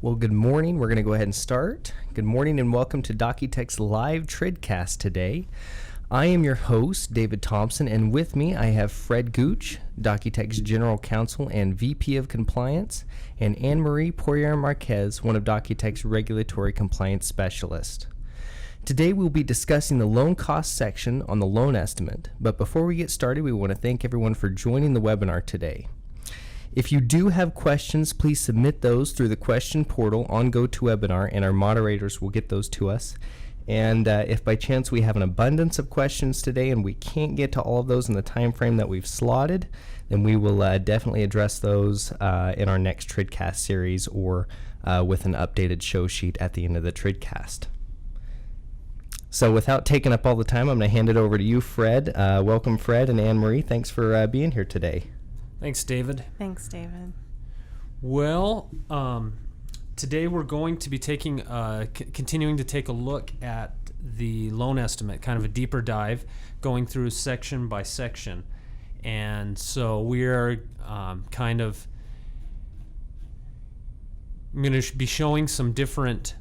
Well, good morning. We're going to go ahead and start. Good morning and welcome to DocuTech's live TRIDcast today. I am your host, David Thompson, and with me I have Fred Gooch, DocuTech's General Counsel and VP of Compliance, and Anne-Marie Poirier-Marquez, one of DocuTech's Regulatory Compliance Specialists. Today we'll be discussing the loan cost section on the loan estimate, but before we get started, we want to thank everyone for joining the webinar today. If you do have questions, please submit those through the question portal on GoToWebinar, and our moderators will get those to us. And if by chance we have an abundance of questions today and we can't get to all of those in the time frame that we've slotted, then we will definitely address those in our next TRIDcast series or with an updated show sheet at the end of the TRIDcast. So without taking up all the time, I'm going to hand it over to you, Fred. Welcome, Fred and Anne-Marie. Thanks for being here today. Thanks, David. Thanks, David. Well, today we're going to be continuing to take a look at the loan estimate, kind of a deeper dive, going through section by section. And so we are I'm going to be showing some different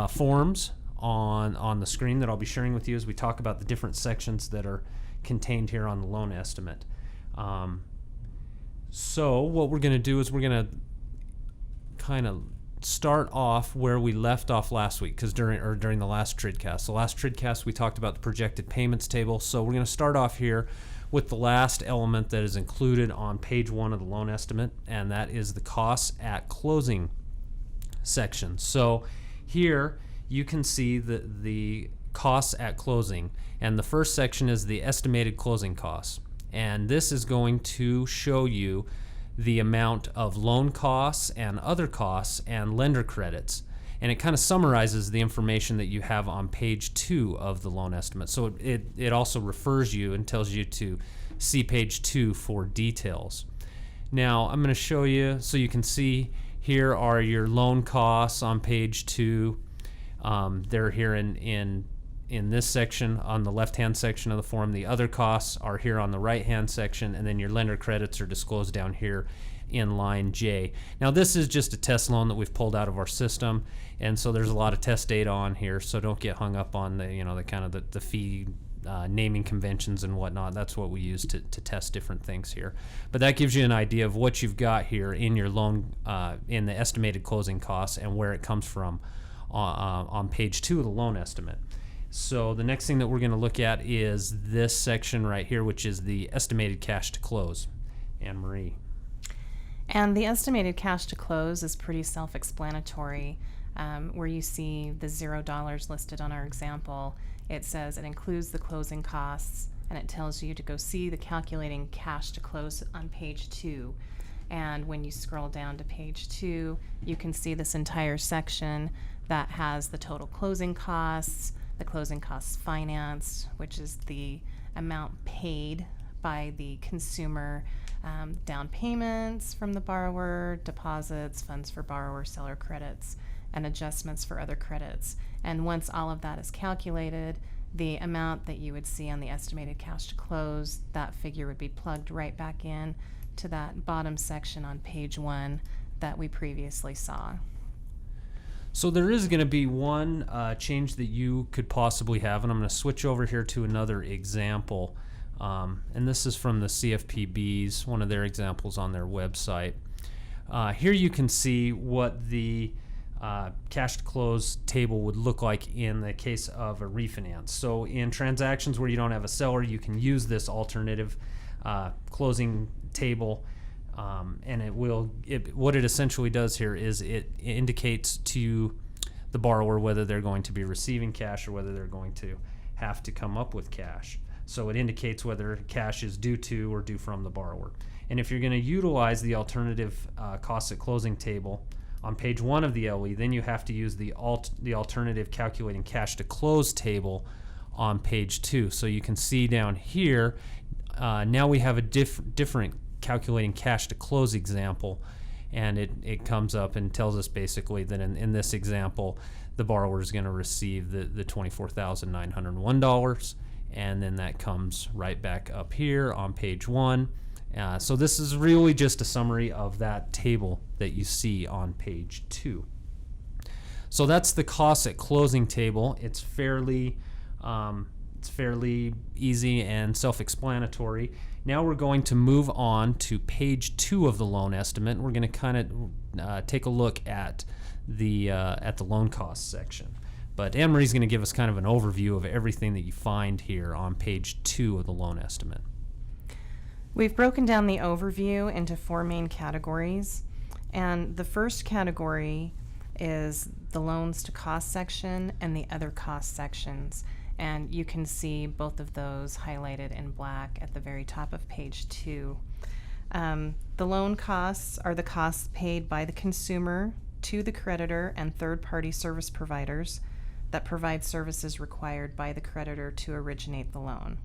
forms on the screen that I'll be sharing with you as we talk about the different sections that are contained here on the loan estimate. So what we're going to do is we're going to kind of start off where we left off last week, because during the last TRIDcast. The last TRIDcast we talked about the projected payments table. So we're going to start off here with the last element that is included on page 1 of the loan estimate, and that is the costs at closing section. So here you can see the costs at closing, and the first section is the estimated closing costs. And this is going to show you the amount of loan costs and other costs and lender credits. And it kind of summarizes the information that you have on page 2 of the loan estimate. So it also refers you and tells you to see page 2 for details. Now I'm going to show you so you can see here are your loan costs on page 2. They're here in this section on the left-hand section of the form. The other costs are here on the right-hand section, and then your lender credits are disclosed down here in line J. Now this is just a test loan that we've pulled out of our system, and so there's a lot of test data on here, so don't get hung up on the fee naming conventions and whatnot. That's what we use to test different things here. But that gives you an idea of what you've got here in your loan, in the estimated closing costs and where it comes from on page 2 of the loan estimate. So the next thing that we're going to look at is this section right here, which is the estimated cash to close. Anne-Marie. And the estimated cash to close is pretty self-explanatory. Where you see the $0 listed on our example, it says it includes the closing costs, and it tells you to go see the calculating cash to close on page 2. And when you scroll down to page 2, you can see this entire section that has the total closing costs, the closing costs financed, which is the amount paid by the consumer, down payments from the borrower, deposits, funds for borrower, seller credits, and adjustments for other credits. And once all of that is calculated, the amount that you would see on the estimated cash to close, that figure would be plugged right back in to that bottom section on page 1 that we previously saw. So there is going to be one change that you could possibly have, and I'm going to switch over here to another example. And this is from the CFPB's, one of their examples on their website. Here you can see what the cash to close table would look like in the case of a refinance. So in transactions where you don't have a seller, you can use this alternative closing table. And what it essentially does here is it indicates to the borrower whether they're going to be receiving cash or whether they're going to have to come up with cash. So it indicates whether cash is due to or due from the borrower. And if you're going to utilize the alternative costs at closing table on page 1 of the LE, then you have to use the alternative calculating cash to close table on page 2. So you can see down here, now we have a different calculating cash to close example, and it comes up and tells us basically that in this example the borrower is going to receive the $24,901, and then that comes right back up here on page 1. So this is really just a summary of that table that you see on page 2. So that's the cost at closing table. It's fairly easy and self-explanatory. Now we're going to move on to page 2 of the loan estimate. We're going to kind of take a look at the loan cost section. But Anne-Marie's going to give us kind of an overview of everything that you find here on page 2 of the loan estimate. We've broken down the overview into 4 main categories, and the first category is the loans to cost section and the other cost sections. And you can see both of those highlighted in black at the very top of page 2. The loan costs are the costs paid by the consumer to the creditor and third-party service providers that provide services required by the creditor to originate the loan.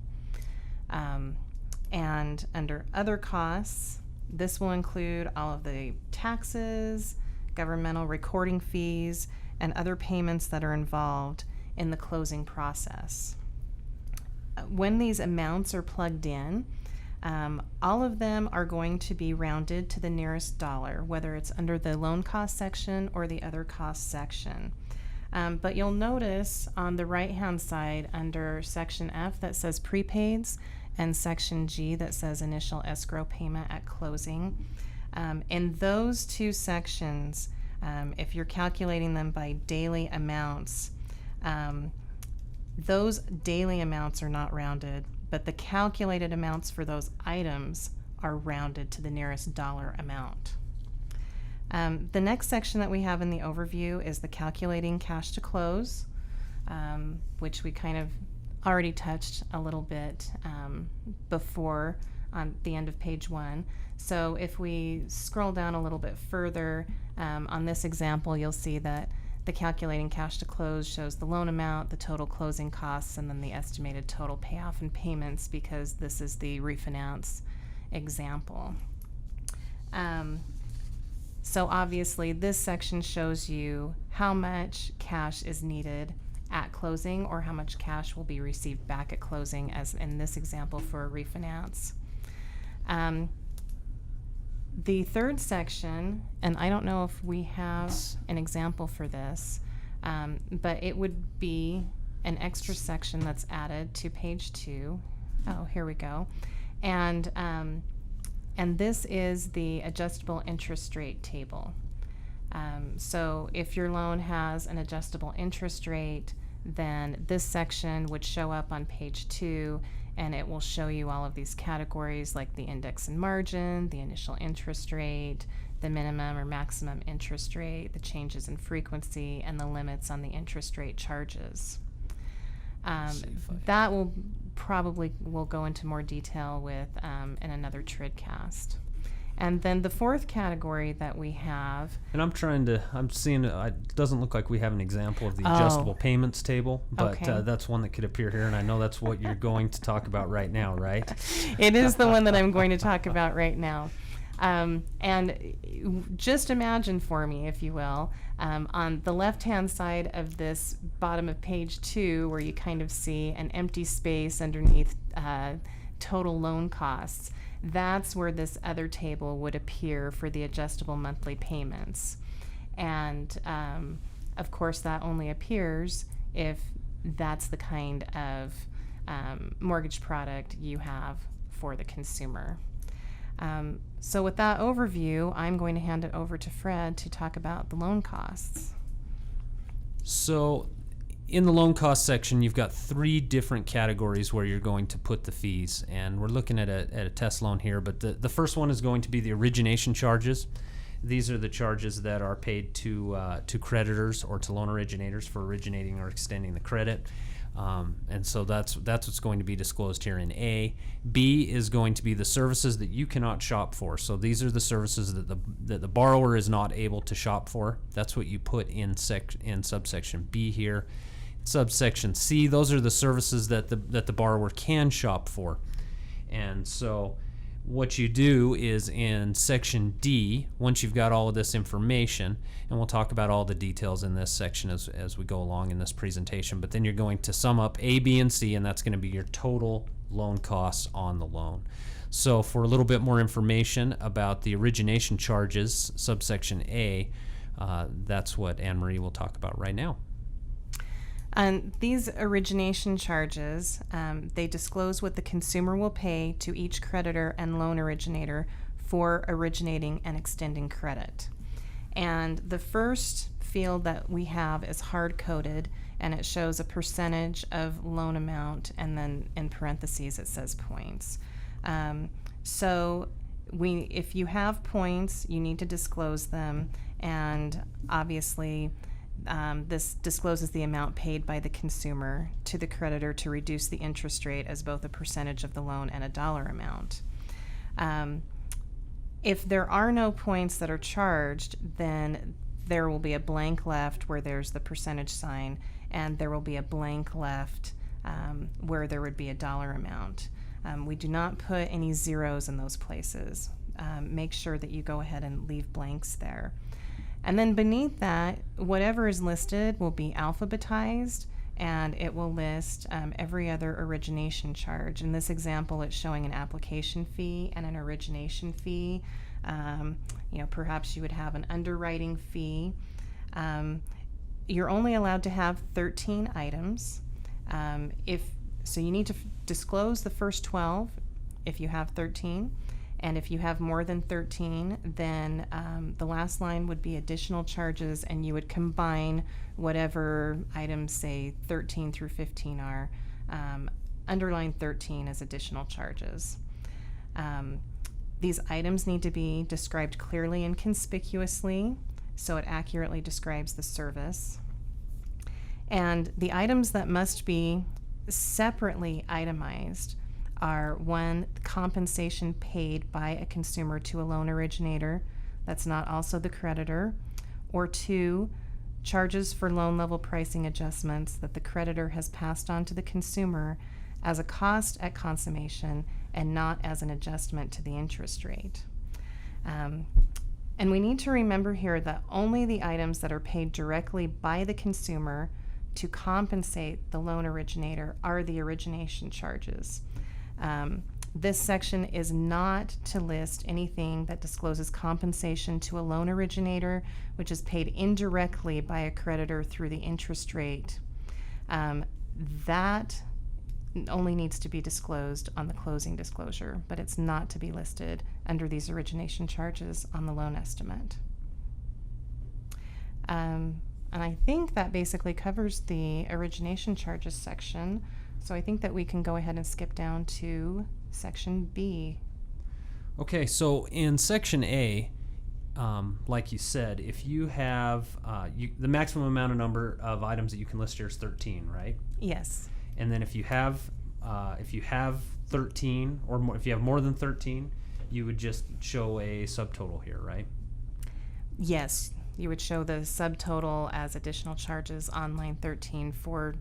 And under other costs, this will include all of the taxes, governmental recording fees, and other payments that are involved in the closing process. When these amounts are plugged in, all of them are going to be rounded to the nearest dollar, whether it's under the loan cost section or the other cost section. But you'll notice on the right-hand side under section F that says prepaids and section G that says initial escrow payment at closing. In those 2 sections, if you're calculating them by daily amounts, those daily amounts are not rounded, but the calculated amounts for those items are rounded to the nearest dollar amount. The next section that we have in the overview is the calculating cash to close, which we kind of already touched a little bit before on the end of page 1. So if we scroll down a little bit further, on this example, you'll see that the calculating cash to close shows the loan amount, the total closing costs, and then the estimated total payoff and payments, because this is the refinance example. So obviously this section shows you how much cash is needed at closing or how much cash will be received back at closing, as in this example for a refinance. The third section, and I don't know if we have an example for this, but it would be an extra section that's added to page 2. Oh, here we go. And this is the adjustable interest rate table. So if your loan has an adjustable interest rate, then this section would show up on page 2, and it will show you all of these categories like the index and margin, the initial interest rate, the minimum or maximum interest rate, the changes in frequency, and the limits on the interest rate charges. That will go into more detail with in another TRIDcast. And then the fourth category that we have, and I'm seeing it doesn't look like we have an example of the adjustable payments table, but okay. That's one that could appear here, and I know that's what you're going to talk about right now, right? It is the one that I'm going to talk about right now. And just imagine for me, if you will, on the left-hand side of this bottom of page 2, where you kind of see an empty space underneath total loan costs, that's where this other table would appear for the adjustable monthly payments. And of course, that only appears if that's the kind of mortgage product you have for the consumer. So with that overview, I'm going to hand it over to Fred to talk about the loan costs. So in the loan cost section, you've got 3 different categories where you're going to put the fees, and we're looking at a test loan here, but the first one is going to be the origination charges. These are the charges that are paid to creditors or to loan originators for originating or extending the credit. And so that's what's going to be disclosed here in A. B is going to be the services that you cannot shop for. So these are the services that the borrower is not able to shop for. That's what you put in subsection B here. Subsection C, those are the services that the borrower can shop for. And so what you do is in section D, once you've got all of this information, and we'll talk about all the details in this section as we go along in this presentation, but then you're going to sum up A, B, and C, and that's going to be your total loan costs on the loan. So for a little bit more information about the origination charges, subsection A, That's what Anne-Marie will talk about right now. These origination charges, they disclose what the consumer will pay to each creditor and loan originator for originating and extending credit. And the first field that we have is hard-coded, and it shows a percentage of loan amount, and then in parentheses it says points. So if you have points, you need to disclose them, and obviously this discloses the amount paid by the consumer to the creditor to reduce the interest rate as both a percentage of the loan and a dollar amount. If there are no points that are charged, then there will be a blank left where there's the percentage sign, and there will be a blank left where there would be a dollar amount. We do not put any zeros in those places. Make sure that you go ahead and leave blanks there. And then beneath that, whatever is listed will be alphabetized, and it will list every other origination charge. In this example, it's showing an application fee and an origination fee. Perhaps you would have an underwriting fee. You're only allowed to have 13 items. So you need to disclose the first 12 if you have 13. And if you have more than 13, then the last line would be additional charges, and you would combine whatever items, say 13 through 15 are. Underline 13 as additional charges. These items need to be described clearly and conspicuously, so it accurately describes the service. And the items that must be separately itemized are: 1, compensation paid by a consumer to a loan originator that's not also the creditor, or 2, charges for loan level pricing adjustments that the creditor has passed on to the consumer as a cost at consummation and not as an adjustment to the interest rate. And we need to remember here that only the items that are paid directly by the consumer to compensate the loan originator are the origination charges. This section is not to list anything that discloses compensation to a loan originator, which is paid indirectly by a creditor through the interest rate. That only needs to be disclosed on the closing disclosure, but it's not to be listed under these origination charges on the loan estimate. And I think that basically covers the origination charges section. So I think that we can go ahead and skip down to section B. Okay, so in section A, like you said, if you have the maximum amount of number of items that you can list here is 13, right? Yes. And then if you have 13 or more, if you have more than 13, you would just show a subtotal here, right? Yes, you would show the subtotal as additional charges on line 13 for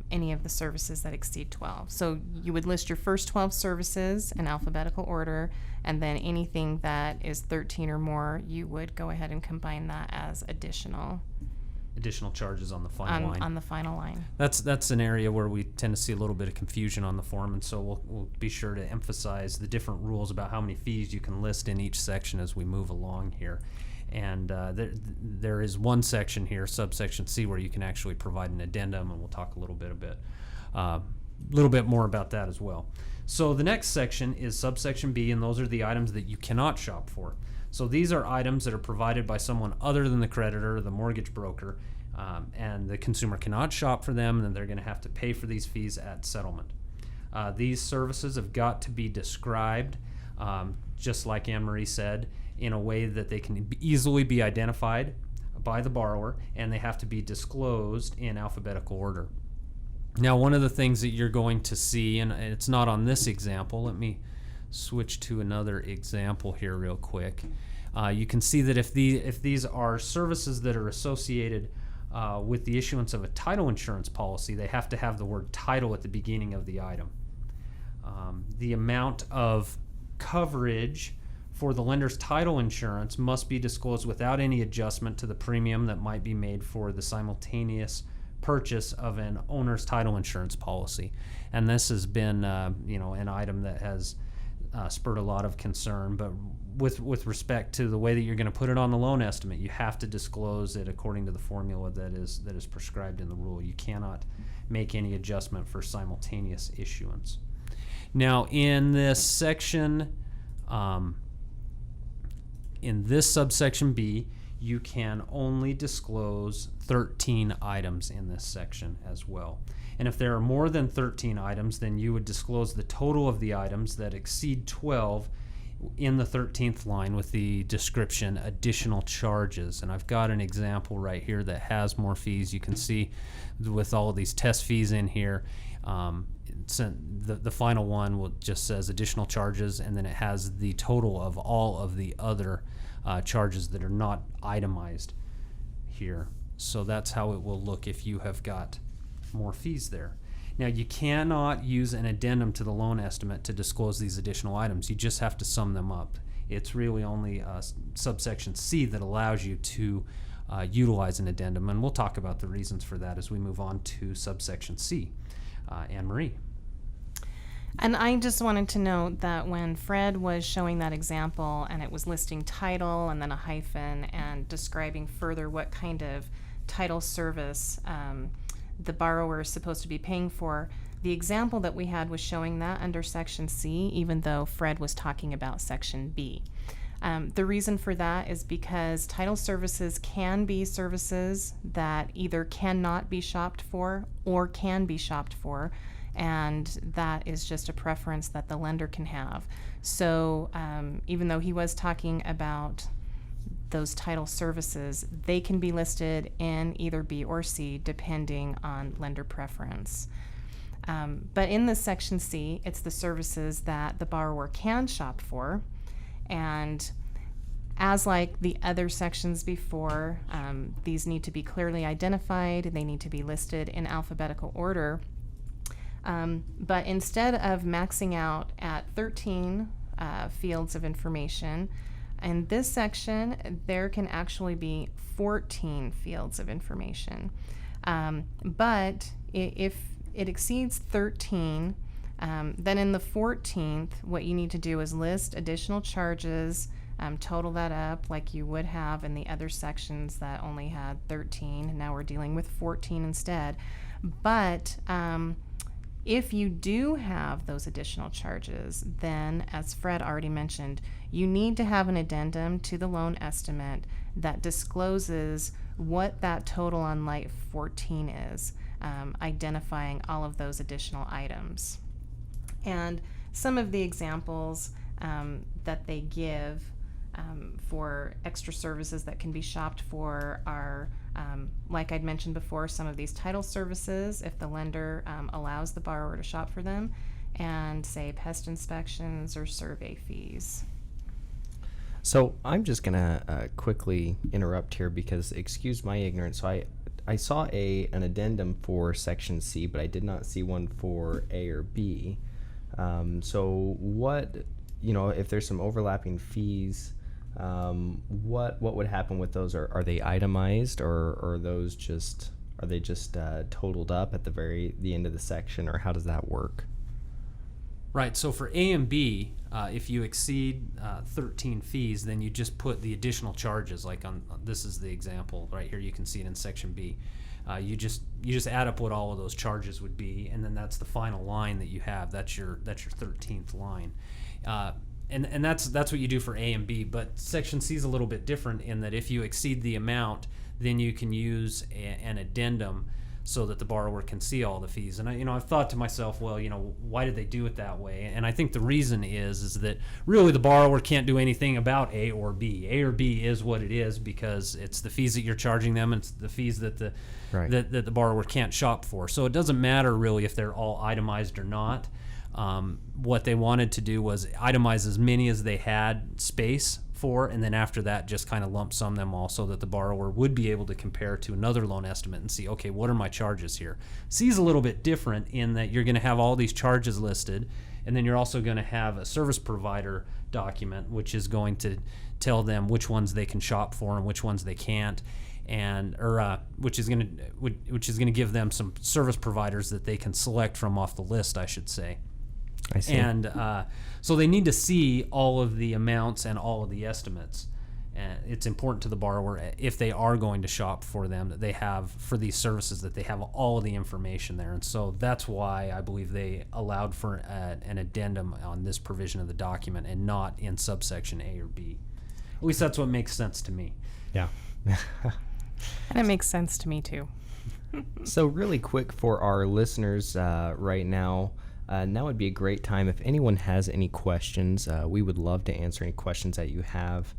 any of the services that exceed 12. So you would list your first 12 services in alphabetical order, and then anything that is 13 or more, you would go ahead and combine that as additional charges on the final line. On the final line. That's an area where we tend to see a little bit of confusion on the form, and so we'll be sure to emphasize the different rules about how many fees you can list in each section as we move along here. And there is one section here, subsection C, where you can actually provide an addendum, and we'll talk a little bit more about that as well. So the next section is subsection B, and those are the items that you cannot shop for. So these are items that are provided by someone other than the creditor or the mortgage broker, and the consumer cannot shop for them, and then they're going to have to pay for these fees at settlement. These services have got to be described, just like Anne-Marie said, in a way that they can easily be identified by the borrower, and they have to be disclosed in alphabetical order. Now, one of the things that you're going to see, and it's not on this example, let me switch to another example here real quick. You can see that if these are services that are associated with the issuance of a title insurance policy, they have to have the word title at the beginning of the item. The amount of coverage for the lender's title insurance must be disclosed without any adjustment to the premium that might be made for the simultaneous purchase of an owner's title insurance policy. And this has been an item that has spurred a lot of concern. But with respect to the way that you're going to put it on the loan estimate, you have to disclose it according to the formula that is prescribed in the rule. You cannot make any adjustment for simultaneous issuance. Now, in this section, in this subsection B, you can only disclose 13 items in this section as well. And if there are more than 13 items, then you would disclose the total of the items that exceed 12 in the 13th line with the description additional charges. And I've got an example right here that has more fees. You can see with all of these test fees in here, the final one just says additional charges, and then it has the total of all of the other charges that are not itemized here. So that's how it will look if you have got more fees there. Now, you cannot use an addendum to the loan estimate to disclose these additional items. You just have to sum them up. It's really only subsection C that allows you to utilize an addendum, and we'll talk about the reasons for that as we move on to subsection C. Anne-Marie. And I just wanted to note that when Fred was showing that example and it was listing title and then a hyphen and describing further what kind of title service the borrower is supposed to be paying for, the example that we had was showing that under section C, even though Fred was talking about section B. The reason for that is because title services can be services that either cannot be shopped for or can be shopped for, and that is just a preference that the lender can have. So even though he was talking about those title services, they can be listed in either B or C depending on lender preference. But in this section C, it's the services that the borrower can shop for, and as like the other sections before, these need to be clearly identified. They need to be listed in alphabetical order. But instead of maxing out at 13 fields of information, in this section, there can actually be 14 fields of information. But if it exceeds 13, then in the 14th, what you need to do is list additional charges, total that up like you would have in the other sections that only had 13. And now we're dealing with 14 instead. But if you do have those additional charges, then, as Fred already mentioned, you need to have an addendum to the loan estimate that discloses what that total on line 14 is, identifying all of those additional items. And some of the examples that they give for extra services that can be shopped for are, like I'd mentioned before, some of these title services, if the lender allows the borrower to shop for them, and say pest inspections or survey fees. So I'm just going to quickly interrupt here because, excuse my ignorance, so I saw an addendum for section C, but I did not see one for A or B. So what, if there's some overlapping fees, what would happen with those? Are they itemized, or are they just totaled up at the end of the section, or how does that work? Right, so for A and B, if you exceed 13 fees, then you just put the additional charges, like this is the example right here, you can see it in section B. You just add up what all of those charges would be, and then that's the final line that you have. That's your 13th line. And that's what you do for A and B, but section C is a little bit different in that if you exceed the amount, then you can use an addendum so that the borrower can see all the fees. And I've thought to myself, well, why did they do it that way? And I think the reason is that really the borrower can't do anything about A or B. A or B is what it is because it's the fees that you're charging them, and it's the fees that the that the borrower can't shop for. So it doesn't matter really if they're all itemized or not. What they wanted to do was itemize as many as they had space for, and then after that just kind of lump sum them all so that the borrower would be able to compare to another loan estimate and see, okay, what are my charges here? C is a little bit different in that you're going to have all these charges listed, and then you're also going to have a service provider document which is going to tell them which ones they can shop for and which ones they can't, which is going to give them some service providers that they can select from off the list, I should say. I see. And so they need to see all of the amounts and all of the estimates. And it's important to the borrower, if they are going to shop for them, that they have, for these services, that they have all of the information there. And so that's why I believe they allowed for an addendum on this provision of the document and not in subsection A or B. At least that's what makes sense to me. Yeah. And it makes sense to me too. So really quick for our listeners right now, now would be a great time if anyone has any questions. We would love to answer any questions that you have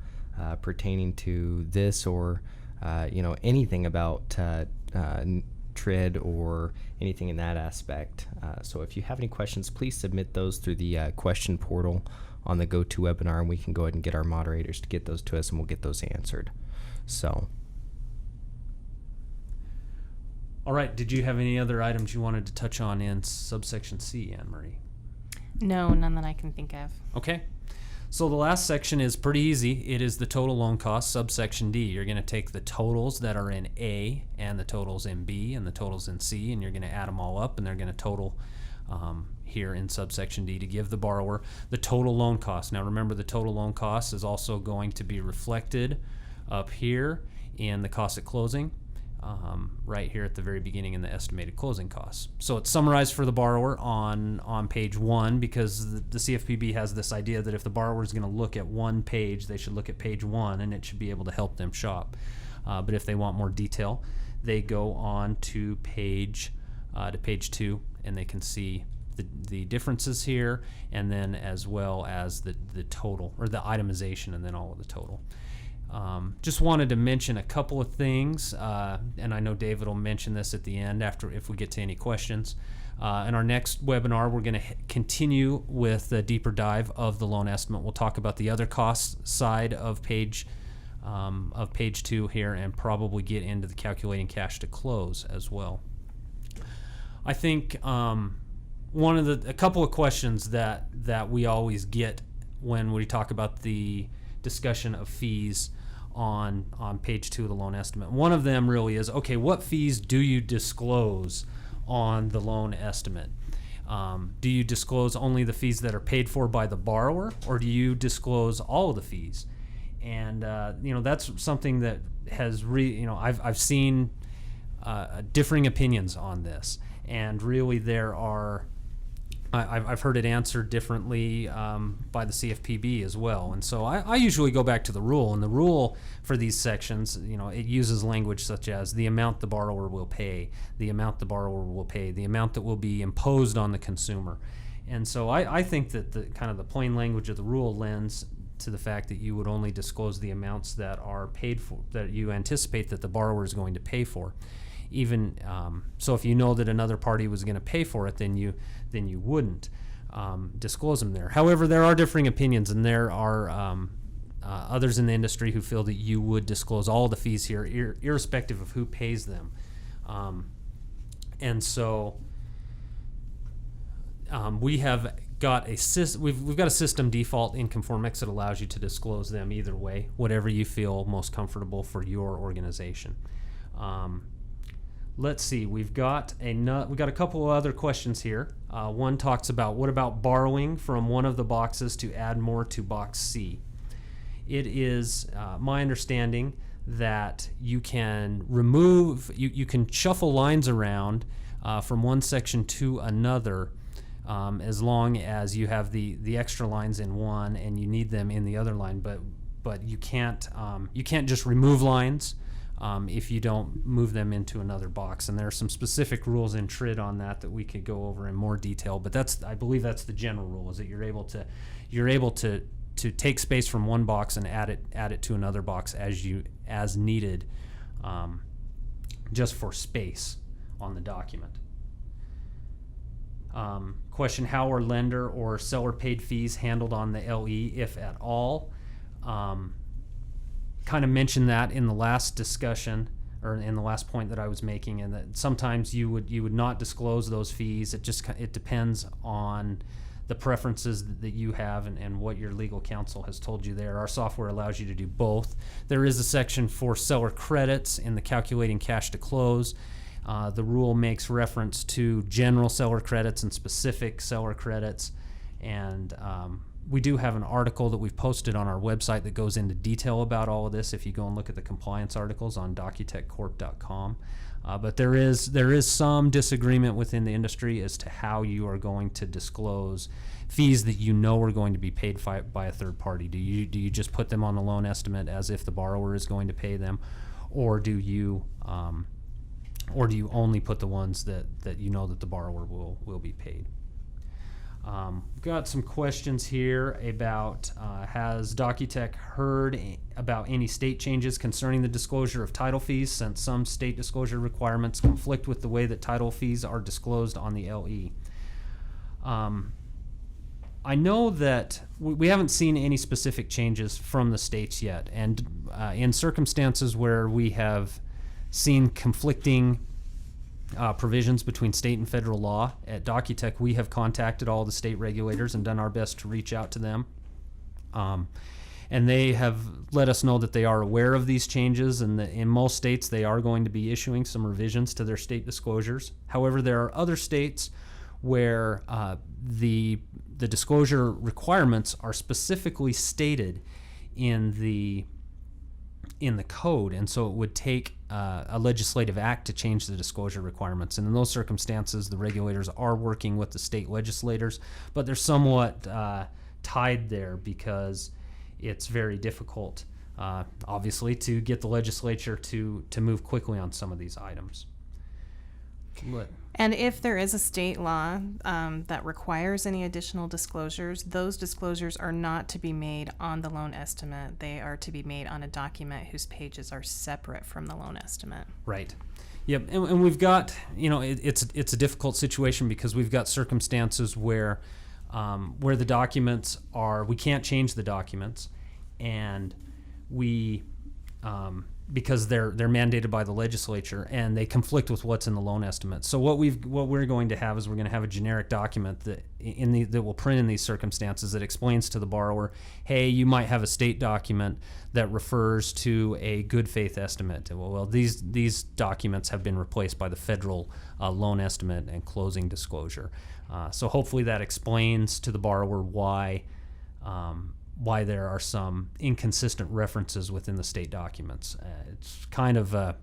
pertaining to this or anything about TRID or anything in that aspect. So if you have any questions, please submit those through the question portal on the GoToWebinar, and we can go ahead and get our moderators to get those to us, and we'll get those answered. So. All right. Did you have any other items you wanted to touch on in subsection C, Anne-Marie? No, none that I can think of. Okay. So the last section is pretty easy. It is the total loan cost, subsection D. You're going to take the totals that are in A and the totals in B and the totals in C, and you're going to add them all up, and they're going to total here in subsection D to give the borrower the total loan cost. Now remember, the total loan cost is also going to be reflected up here in the cost at closing, right here at the very beginning in the estimated closing costs. So it's summarized for the borrower on page 1, because the CFPB has this idea that if the borrower is going to look at one page, they should look at page 1, and it should be able to help them shop. But if they want more detail, they go on to page 2, and they can see the differences here, and then as well as the total, or the itemization, and then all of the total. Just wanted to mention a couple of things, and I know David will mention this at the end if we get to any questions. In our next webinar, we're going to continue with a deeper dive of the loan estimate. We'll talk about the other cost side of page 2 here, and probably get into the calculating cash to close as well. I think a couple of questions that we always get when we talk about the discussion of fees on page 2 of the loan estimate. One of them really is, okay, what fees do you disclose on the loan estimate? Do you disclose only the fees that are paid for by the borrower, or do you disclose all of the fees? And that's something that has I've seen differing opinions on this, and really there are. I've heard it answered differently by the CFPB as well. And so I usually go back to the rule. And the rule for these sections, it uses language such as the amount the borrower will pay, the amount the borrower will pay, the amount that will be imposed on the consumer. And so I think that the kind of the plain language of the rule lends to the fact that you would only disclose the amounts that are paid for, that you anticipate that the borrower is going to pay for. Even so, if you know that another party was going to pay for it, then you wouldn't disclose them there. However, there are differing opinions, and there are others in the industry who feel that you would disclose all the fees here, irrespective of who pays them. And so we have got we've got a system default in Conformix that allows you to disclose them either way, whatever you feel most comfortable for your organization. Let's see, we've got a couple of other questions here. One talks about, what about borrowing from one of the boxes to add more to box C? It is my understanding that you can you can shuffle lines around from one section to another, as long as you have the extra lines in one and you need them in the other line, but you can't just remove lines if you don't move them into another box. And there are some specific rules in TRID on that we could go over in more detail, but I believe that's the general rule, is that you're able to take space from one box and add it to another box as needed, just for space on the document. Question, how are lender or seller paid fees handled on the LE, if at all? Kind of mentioned that in the last discussion, or in the last point that I was making, and that sometimes you would not disclose those fees. It depends on the preferences that you have and what your legal counsel has told you there. Our software allows you to do both. There is a section for seller credits in the calculating cash to close. The rule makes reference to general seller credits and specific seller credits, And we do have an article that we've posted on our website that goes into detail about all of this if you go and look at the compliance articles on DocuTechCorp.com. But there is some disagreement within the industry as to how you are going to disclose fees that you know are going to be paid by a third party. Do you just put them on the loan estimate as if the borrower is going to pay them, or do you only put the ones that you know that the borrower will be paid? Got some questions here about has DocuTech heard about any state changes concerning the disclosure of title fees, since some state disclosure requirements conflict with the way that title fees are disclosed on the LE. I know that we haven't seen any specific changes from the states yet, and in circumstances where we have seen conflicting provisions between state and federal law, at DocuTech we have contacted all the state regulators and done our best to reach out to them. And they have let us know that they are aware of these changes, and that in most states they are going to be issuing some revisions to their state disclosures. However, there are other states where the disclosure requirements are specifically stated in the code, and so it would take a legislative act to change the disclosure requirements. And in those circumstances, the regulators are working with the state legislators, but they're somewhat tied there because it's very difficult, obviously, to get the legislature to move quickly on some of these items. And if there is a state law that requires any additional disclosures, those disclosures are not to be made on the loan estimate. They are to be made on a document whose pages are separate from the loan estimate. Right. Yep. And we've got, it's a difficult situation because we've got circumstances where the documents we can't change the documents, and because they're mandated by the legislature, and they conflict with what's in the loan estimate. So what we're going to have is we're going to have a generic document that will print in these circumstances that explains to the borrower, hey, you might have a state document that refers to a good faith estimate. Well, these documents have been replaced by the federal loan estimate and closing disclosure. So hopefully that explains to the borrower why there are some inconsistent references within the state documents. It's kind of a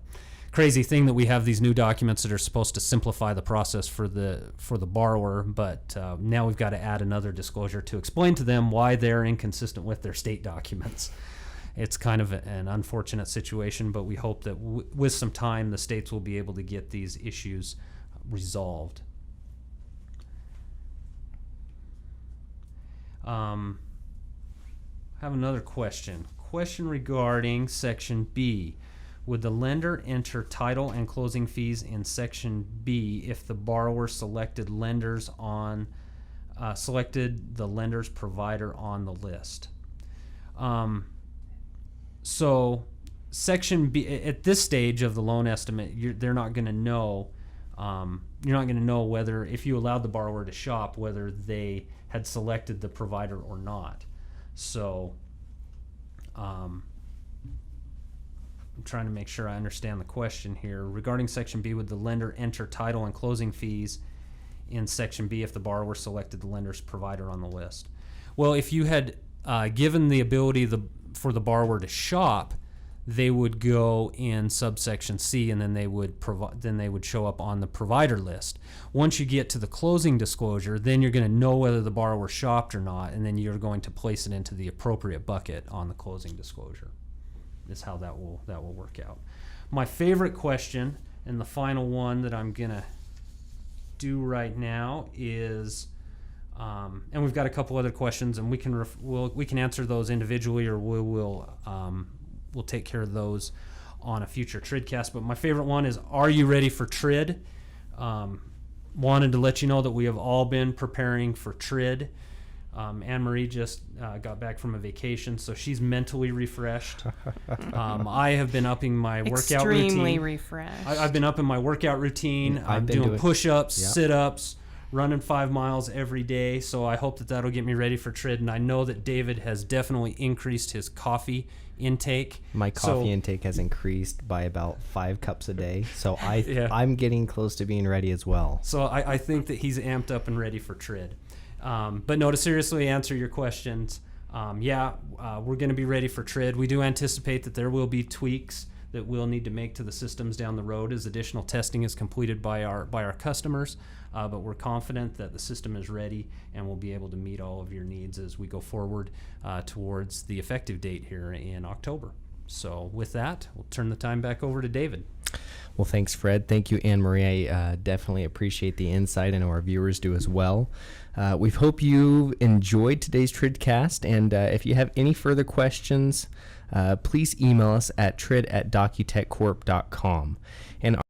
crazy thing that we have these new documents that are supposed to simplify the process for the borrower, but now we've got to add another disclosure to explain to them why they're inconsistent with their state documents. It's kind of an unfortunate situation, but we hope that with some time the states will be able to get these issues resolved. Have another question regarding Section B. Would the lender enter title and closing fees in Section B if the borrower selected the lender's provider on the list? So Section B, at this stage of the loan estimate, they're not going to know. You're not going to know whether, if you allowed the borrower to shop, whether they had selected the provider or not. So I'm trying to make sure I understand the question here. Regarding Section B, would the lender enter title and closing fees in Section B if the borrower selected the lender's provider on the list? Well, if you had given the ability for the borrower to shop, they would go in subsection C, and then they would show up on the provider list. Once you get to the closing disclosure, then you're going to know whether the borrower shopped or not, and then you're going to place it into the appropriate bucket on the closing disclosure. Is how that will work out. My favorite question, and the final one that I'm going to do right now, is and we've got a couple other questions, and we can answer those individually, or we'll take care of those on a future TRIDcast. But my favorite one is, are you ready for TRID? Wanted to let you know that we have all been preparing for TRID. Anne-Marie just got back from a vacation, so she's mentally refreshed. I have been upping my workout routine. Extremely refreshed. I've been upping my workout routine. I'm doing push-ups, sit-ups, running 5 miles every day, so I hope that that'll get me ready for TRID. And I know that David has definitely increased his coffee intake. My coffee intake has increased by about 5 cups a day, so I'm getting close to being ready as well. So I think that he's amped up and ready for TRID. But no, to seriously answer your questions, we're going to be ready for TRID. We do anticipate that there will be tweaks that we'll need to make to the systems down the road as additional testing is completed by our customers. But we're confident that the system is ready and we'll be able to meet all of your needs as we go forward towards the effective date here in October. So with that, we'll turn the time back over to David. Well, thanks, Fred. Thank you, Anne Marie. I definitely appreciate the insight. I know our viewers do as well. We hope you enjoyed today's TRIDcast, and if you have any further questions, please email us at trid@docutechcorp.com. And